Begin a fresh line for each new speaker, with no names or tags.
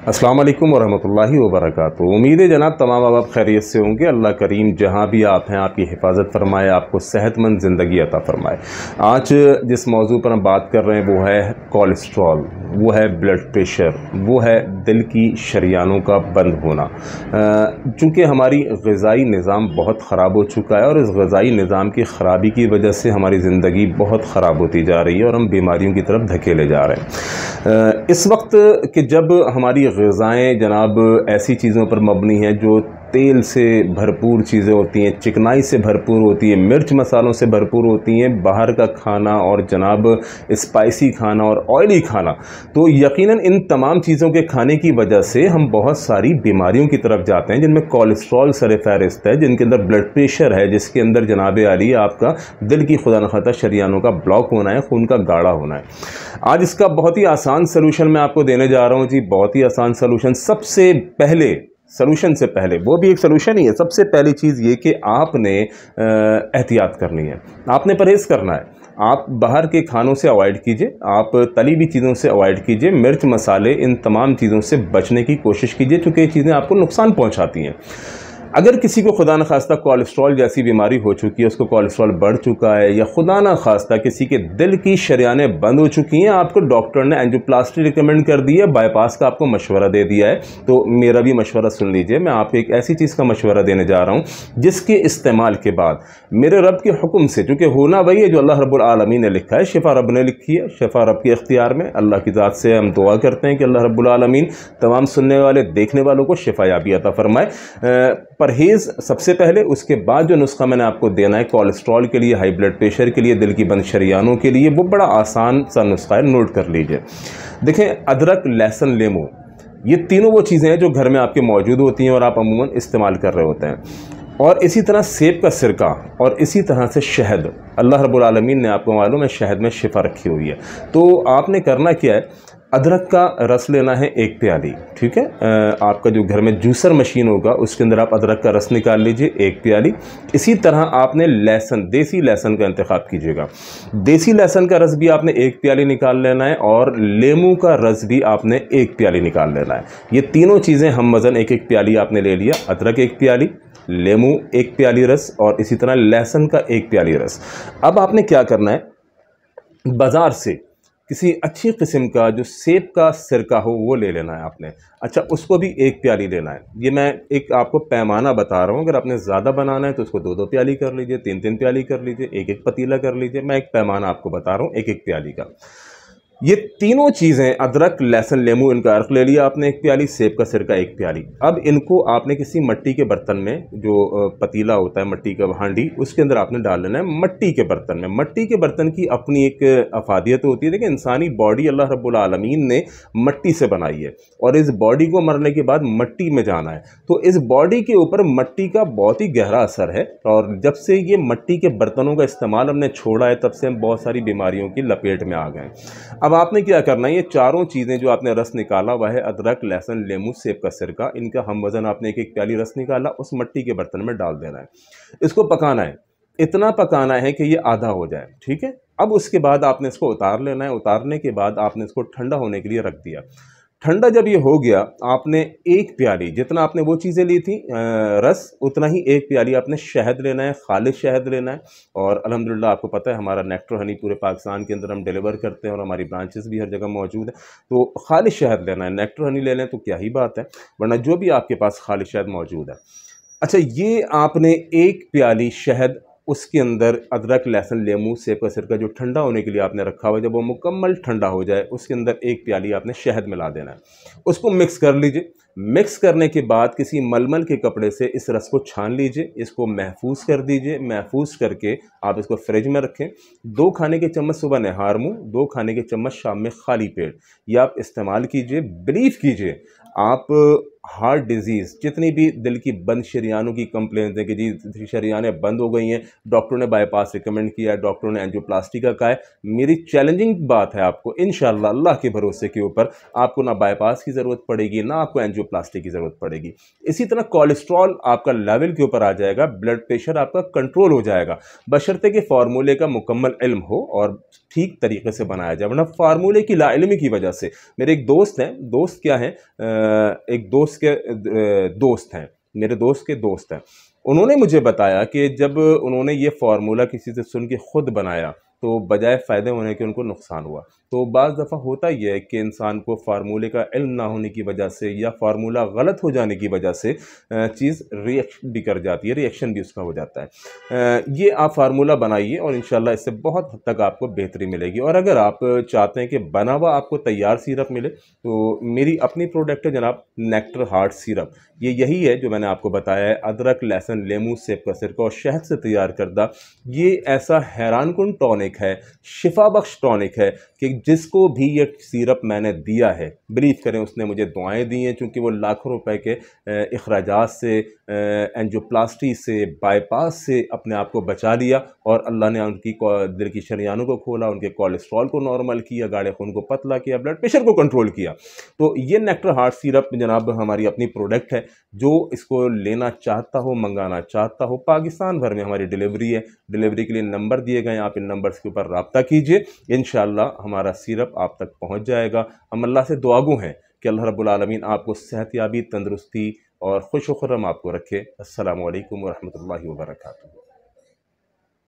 अस्सलाम वालेकुम वरहमतुल्लाहि वबरकातुहू। उम्मीद है जनाब तमाम आप खैरियत से होंगे। अल्लाह करीम जहाँ भी आप हैं आपकी हिफाजत फरमाए, आपको सेहतमंद ज़िंदगी अता फरमाए। आज जिस मौजू पर हम बात कर रहे हैं वो है कोलेस्ट्रॉल, वो है ब्लड प्रेशर, वो है दिल की शरियानों का बंद होना। चूँकि हमारी ग़िज़ाई निज़ाम बहुत ख़राब हो चुका है और इस ग़िज़ाई निज़ाम की ख़राबी की वजह से हमारी ज़िंदगी बहुत ख़राब होती जा रही है और हम बीमारियों की तरफ धकेले जा रहे हैं। इस वक्त कि जब हमारी ग़िज़ाएँ जनाब ऐसी चीज़ों पर मबनी हैं जो तेल से भरपूर चीज़ें होती हैं, चिकनाई से भरपूर होती हैं, मिर्च मसालों से भरपूर होती हैं, बाहर का खाना और जनाब स्पाइसी खाना और ऑयली खाना, तो यकीनन इन तमाम चीज़ों के खाने की वजह से हम बहुत सारी बीमारियों की तरफ जाते हैं जिनमें कोलेस्ट्रॉल सर-ए-फ़हरिस्त है, जिनके अंदर ब्लड प्रेशर है, जिसके अंदर जनाब आली आपका दिल की खुदा न खास्ता शरियानों का ब्लॉक होना है, खून का गाढ़ा होना है। आज इसका बहुत ही आसान सलूशन मैं आपको देने जा रहा हूँ जी, बहुत ही आसान सलूशन। सबसे पहले सलूशन से पहले वो भी एक सलूशन ही है। सबसे पहली चीज़ ये कि आपने एहतियात करनी है, आपने परहेज़ करना है। आप बाहर के खानों से अवॉइड कीजिए, आप तली हुई चीज़ों से अवॉइड कीजिए, मिर्च मसाले इन तमाम चीज़ों से बचने की कोशिश कीजिए क्योंकि ये चीज़ें आपको नुकसान पहुंचाती हैं। अगर किसी को खुदा न खास्ता कोलेस्ट्रॉल जैसी बीमारी हो चुकी है, उसको कोलेस्ट्रॉल बढ़ चुका है, या खुदा न खास्ता किसी के दिल की शरियानें बंद हो चुकी हैं, आपको डॉक्टर ने एंजियोप्लास्टी रिकमेंड कर दी है, बाईपास का आपको मशवरा दे दिया है, तो मेरा भी मशवरा सुन लीजिए। मैं आपको एक ऐसी चीज़ का मशवरा देने जा रहा हूँ जिसके इस्तेमाल के बाद मेरे रब के हुक्म से, चूँकि होना वही है जो अल्लाह रब्बुल आलमीन ने लिखा है, शिफा रब ने लिखी है, शिफा रब के इख्तियार में। अल्लाह की ज़ात से हम दुआ करते हैं कि अल्लाह रब्बुल आलमीन तमाम सुनने वाले देखने वालों को शिफायाबी अता फरमाए। परहेज़ सबसे पहले, उसके बाद जो नुस्खा मैंने आपको देना है कोलेस्ट्रॉल के लिए, हाई ब्लड प्रेशर के लिए, दिल की बंद शरियानों के लिए, वो बड़ा आसान सा नुस्खा है, नोट कर लीजिए। देखें, अदरक, लहसुन, लेमू, ये तीनों वो चीज़ें हैं जो घर में आपके मौजूद होती हैं और आप अमूमन इस्तेमाल कर रहे होते हैं। और इसी तरह सेब का सिरका और इसी तरह से शहद। अल्लाह रब्बुल आलमीन ने, आपको मालूम है, शहद में शिफा रखी हुई है। तो आपने करना क्या है, अदरक का रस लेना है 1 प्याली, ठीक है। आपका जो घर में जूसर मशीन होगा उसके अंदर आप अदरक का रस निकाल लीजिए 1 प्याली। इसी तरह आपने लहसुन, देसी लहसुन का इंतखाब कीजिएगा। देसी लहसुन का रस भी आपने 1 प्याली निकाल लेना है और लेमू का रस भी आपने 1 प्याली निकाल लेना है। ये तीनों चीज़ें हम वज़न 1-1 प्याली आपने ले लिया। अदरक 1 प्याली, लेमू 1 प्याली रस और इसी तरह लहसुन का 1 प्याली रस। अब आपने क्या करना है, बाज़ार से किसी अच्छी किस्म का जो सेब का सिरका हो वो ले लेना है आपने। अच्छा, उसको भी 1 प्याली लेना है। ये मैं एक आपको पैमाना बता रहा हूँ, अगर आपने ज़्यादा बनाना है तो उसको 2-2 प्याली कर लीजिए, 3-3 प्याली कर लीजिए, 1-1 पतीला कर लीजिए। मैं एक पैमाना आपको बता रहा हूँ 1-1 प्याली का। ये तीनों चीज़ें, अदरक, लहसुन, लेमू, इनका अर्क ले लिया आपने 1 प्याली, सेब का सिरका 1 प्याली। अब इनको आपने किसी मिट्टी के बर्तन में, जो पतीला होता है मिट्टी का हांडी, उसके अंदर आपने डाल लेना है। मिट्टी के बर्तन में, मिट्टी के बर्तन की अपनी एक अफादियत होती है। देखिए, इंसानी बॉडी अल्लाह रब्बुल आलमीन ने मिट्टी से बनाई है और इस बॉडी को मरने के बाद मिट्टी में जाना है, तो इस बॉडी के ऊपर मिट्टी का बहुत ही गहरा असर है। और जब से ये मिट्टी के बर्तनों का इस्तेमाल हमने छोड़ा है, तब से हम बहुत सारी बीमारियों की लपेट में आ गए। अब आपने क्या करना है, ये चारों चीज़ें जो आपने रस निकाला हुआ है, अदरक, लहसुन, लेमू, सेब का सिरका, इनका हम वज़न आपने 1-1 प्याली रस निकाला, उस मिट्टी के बर्तन में डाल देना है। इसको पकाना है, इतना पकाना है कि ये आधा हो जाए, ठीक है। अब उसके बाद आपने इसको उतार लेना है। उतारने के बाद आपने इसको ठंडा होने के लिए रख दिया। ठंडा जब ये हो गया, आपने 1 प्याली, जितना आपने वो चीज़ें ली थी रस, उतना ही 1 प्याली आपने शहद लेना है, खालिश शहद लेना है। और अल्हम्दुलिल्लाह आपको पता है हमारा नेक्टर हनी पूरे पाकिस्तान के अंदर हम डिलीवर करते हैं और हमारी ब्रांचेस भी हर जगह मौजूद है। तो खालिश शहद लेना है, नेक्टर हनी ले लें तो क्या ही बात है, वरना जो भी आपके पास खालिश शहद मौजूद है। अच्छा, ये आपने 1 प्याली शहद, उसके अंदर अदरक, लहसुन, लेमू, सेब का सिरका जो ठंडा होने के लिए आपने रखा हुआ है, जब वो मुकम्मल ठंडा हो जाए उसके अंदर 1 प्याली आपने शहद मिला देना है। उसको मिक्स कर लीजिए। मिक्स करने के बाद किसी मलमल के कपड़े से इस रस को छान लीजिए, इसको महफूज कर दीजिए। महफूज करके आप इसको फ्रिज में रखें। 2 खाने के चम्मच सुबह नहार मुँह, 2 खाने के चम्मच शाम में खाली पेट, ये आप इस्तेमाल कीजिए। बिलीव कीजिए, आप हार्ट डिजीज़, जितनी भी दिल की बंद शरियानों की कंप्लेंट है कि जी शरियानें बंद हो गई हैं, डॉक्टरों ने बाईपास रिकमेंड किया है, डॉक्टरों ने एंजियोप्लास्टी का कहा है, मेरी चैलेंजिंग बात है आपको, इंशाल्लाह अल्लाह के भरोसे के ऊपर आपको ना बाईपास की ज़रूरत पड़ेगी, ना आपको एंजियोप्लास्टी की ज़रूरत पड़ेगी। इसी तरह कोलेस्ट्रॉल आपका लेवल के ऊपर आ जाएगा, ब्लड प्रेशर आपका कंट्रोल हो जाएगा, बशर्ते कि फार्मूले का मुकम्मल इल्म हो और ठीक तरीके से बनाया जाए। वरना फार्मूले की लाइल्मी की वजह से, मेरे एक दोस्त हैं, दोस्त क्या हैं, एक दोस्त के दोस्त हैं, मेरे दोस्त के दोस्त हैं, उन्होंने मुझे बताया कि जब उन्होंने ये फार्मूला किसी से सुन के खुद बनाया तो बजाय फ़ायदे होने के उनको नुकसान हुआ। तो बाज़ दफ़ा होता ही है कि इंसान को फार्मूले का इल्म ना होने की वजह से या फार्मूला गलत हो जाने की वजह से चीज़ रिएक्शन भी कर जाती है, रिएक्शन भी उसका हो जाता है। ये आप फार्मूला बनाइए और इंशाल्लाह इससे बहुत हद तक आपको बेहतरी मिलेगी। और अगर आप चाहते हैं कि बना हुआ आपको तैयार सिरप मिले तो मेरी अपनी प्रोडक्ट है जनाब नेक्टर हार्ट सिरप। ये यही है जो मैंने आपको बताया है, अदरक, लहसुन, लेमू, सेब का सिरका और शहद से तैयार करदा ये ऐसा हैरानकुन टॉनिक है, शिफा बख्श टॉनिक है कि जिसको भी ये सिरप मैंने दिया है, बिलीव करें उसने मुझे दुआएं दी हैं, चूँकि वो लाखों रुपए के अखराजात से, एंजियोप्लास्टी से, बाईपास से अपने आप को बचा लिया और अल्लाह ने उनकी दिल की शरियानों को खोला, उनके कोलेस्ट्रॉल को नॉर्मल किया, गाढ़े खून को पतला किया, ब्लड प्रेशर को कंट्रोल किया। तो ये नेक्टर हार्ट सिरप जनाब हमारी अपनी प्रोडक्ट है, जो इसको लेना चाहता हो, मंगाना चाहता हो, पाकिस्तान भर में हमारी डिलीवरी है। डिलीवरी के लिए नंबर दिए गए हैं, आप इन नंबर्स के ऊपर रब्ता कीजिए, इंशाअल्लाह हमारा सिरप आप तक पहुंच जाएगा। हम अल्लाह से दुआगो हैं कि अल्लाह रब्बुल आलमीन आपको सेहतयाबी, तंदुरुस्ती और खुश व खुर्रम आपको रखे। अस्सलामु अलैकुम व रहमतुल्लाहि व बरकातुहू।